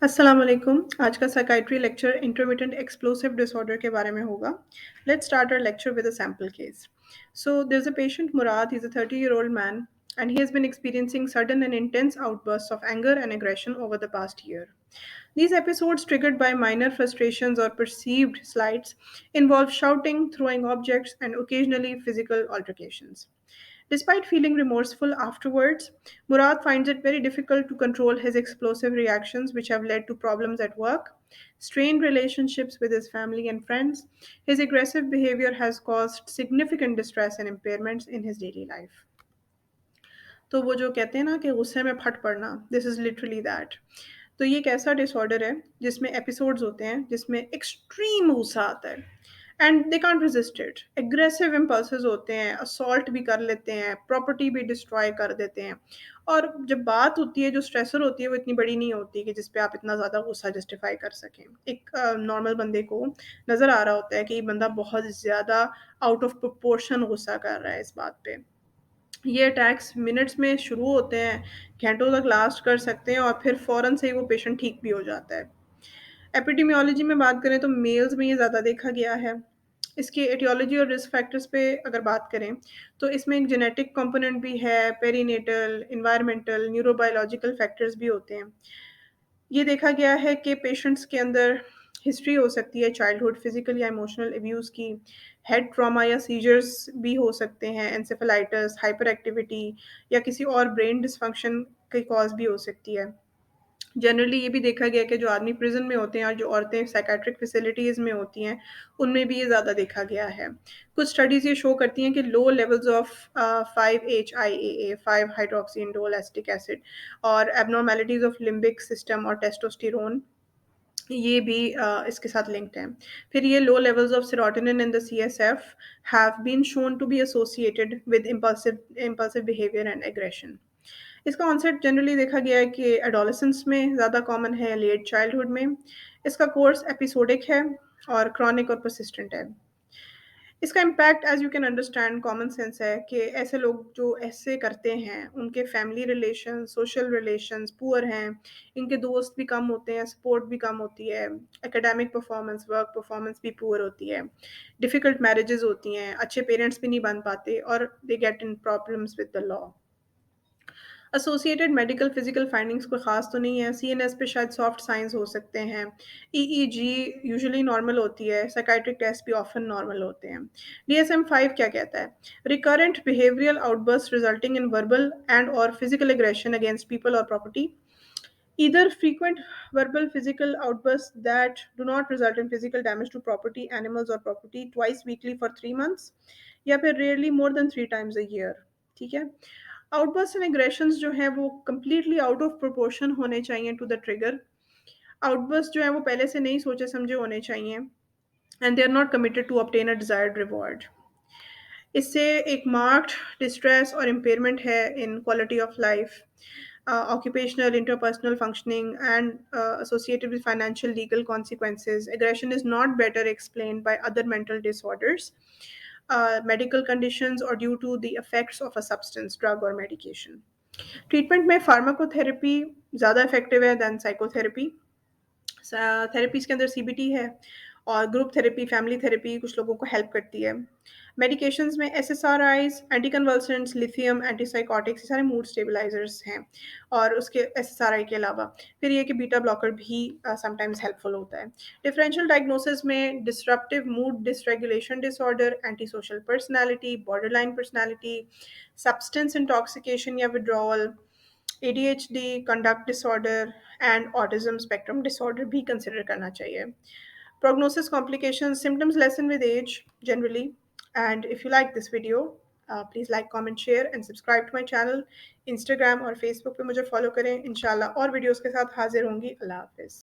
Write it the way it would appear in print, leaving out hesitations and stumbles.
अस्सलाम वालेकुम। आज का psychiatry lecture intermittent explosive disorder के बारे में होगा। Let's start our lecture with a sample case. So there's a patient Murad. He's a 30-year-old man, and he has been experiencing sudden and intense outbursts of anger and aggression over the past year. These episodes, triggered by minor frustrations or perceived slights, involve shouting, throwing objects, and occasionally physical altercations. Despite feeling remorseful afterwards, Murad finds it very difficult to control his explosive reactions, which have led to problems at work, strained relationships with his family and friends. His aggressive behavior has caused significant distress and impairments in his daily life. तो वो जो कहते हैं ना कि गुस्से में फट पड़ना, दिस इज़ लिटरली दैट। तो ये एक ऐसा डिसऑर्डर है जिसमें एपिसोड्स होते हैं जिसमें एक्सट्रीम गुस्सा आता है and they can't resist it. Aggressive impulses होते हैं, असॉल्ट भी कर लेते हैं, प्रॉपर्टी भी डिस्ट्रॉय कर देते हैं। और जब बात होती है, जो स्ट्रेसर होती है, वो इतनी बड़ी नहीं होती कि जिस पे आप इतना ज़्यादा गुस्सा जस्टिफाई कर सकें। एक नॉर्मल बंदे को नज़र आ रहा होता है कि ये बंदा बहुत ज़्यादा आउट ऑफ प्रोपोर्शन गुस्सा कर रहा है इस बात पे। ये अटैक्स मिनट्स में शुरू होते हैं, घंटों तक लास्ट कर सकते हैं और फिर फ़ौरन से ही वो पेशेंट ठीक भी हो जाता है। एपिडेमियोलॉजी में बात करें तो मेल्स में ये ज़्यादा देखा गया है। इसकी एटियोलॉजी और रिस्क फैक्टर्स पे अगर बात करें, तो इसमें एक जेनेटिक कंपोनेंट भी है, पेरिनेटल, एनवायरमेंटल, न्यूरोबायोलॉजिकल फैक्टर्स भी होते हैं। ये देखा गया है कि पेशेंट्स के अंदर हिस्ट्री हो सकती है चाइल्डहुड फिजिकल या इमोशनल अब्यूज़ की, हेड ट्रॉमा या सीजर्स भी हो सकते हैं, एंसेफेलाइटिस, हाइपर एक्टिविटी या किसी और ब्रेन डिसफंक्शन की कॉज भी हो सकती है। जनरली ये भी देखा गया है कि जो आदमी प्रिजन में होते हैं और जो औरतें साइकेट्रिक फैसिलिटीज़ में होती हैं, उनमें भी ये ज़्यादा देखा गया है। कुछ स्टडीज़ ये शो करती हैं कि low levels of 5-HIAA, 5 hydroxy indole acetic acid, और एब्नॉर्मेलिटीज़ ऑफ लिम्बिक सिस्टम और टेस्टोस्टेरोन, ये भी इसके साथ लिंक्ड हैं। फिर ये low levels of serotonin in the CSF have been shown to be associated with impulsive behaviour and aggression. इसका ऑनसेट जनरली देखा गया है कि एडोलेसेंस में ज़्यादा कॉमन है, लेट चाइल्डहुड में। इसका कोर्स एपिसोडिक है और क्रॉनिक और परसिस्टेंट है। इसका impact as you can understand common sense है कि ऐसे लोग जो ऐसे करते हैं, उनके family relations, social relations poor हैं, इनके दोस्त भी कम होते हैं, सपोर्ट भी कम होती है, एकेडमिक परफॉर्मेंस, वर्क परफॉर्मेंस भी पुअर होती है, डिफ़िकल्ट मैरिजेस होती हैं, अच्छे पेरेंट्स भी नहीं बन पाते और they get in problems with the law. Associated medical physical findings कोई ख़ास तो नहीं है, CNS पे शायद सॉफ्ट साइंस हो सकते हैं, EEG यूजुअली नॉर्मल होती है, साइकाइट्रिक टेस्ट भी ऑफन नॉर्मल होते हैं। DSM-5 क्या कहता है? Recurrent behavioural outburst resulting in verbal and और फिजिकल एग्रेशन अगेंस्ट पीपल और property, either frequent verbal physical outbursts that do not result in physical damage to property, animals or property twice weekly for 3 months, या फिर rarely more than 3 times a year। ठीक है। Outburst and aggressions जो हैं वो completely out of proportion होने चाहिए to the trigger. Outburst जो है वो पहले से नहीं सोचे समझे होने चाहिए and they are not committed to obtain a desired reward. इससे एक मार्क्ड डिस्ट्रेस और इम्पेयरमेंट है in quality of life, occupational, interpersonal functioning, and associated with financial legal consequences. Aggression is not better explained by other mental disorders, medical conditions, or due to the effects of a substance, drug, or medication. Treatment में pharmacotherapy ज़्यादा effective है then psychotherapy. Therapies के अंदर CBT है और group therapy, family therapy कुछ लोगों को हेल्प करती है। मेडिकेशंस में SSRIs, एंटी कन्वल्सेंट्स, लिथियम, एंटीसाइकोटिक्स, ये सारे मूड स्टेबलाइजर्स हैं। और उसके SSRI के अलावा फिर ये कि बीटा ब्लॉकर भी समटाइम्स हेल्पफुल होता है। डिफरेंशियल डायग्नोसिस में disruptive mood dysregulation disorder, anti social personality, borderline personality, substance intoxication या withdrawal, ADHD, conduct disorder, and autism spectrum disorder भी consider करना चाहिए. Prognosis complications, symptoms lessen with age generally. And if you like this video, please like, comment, share and subscribe to my channel. Instagram और Facebook पे मुझे follow करें। इंशाल्लाह और videos के साथ हाजिर होंगी। अल्लाह हाफिज़।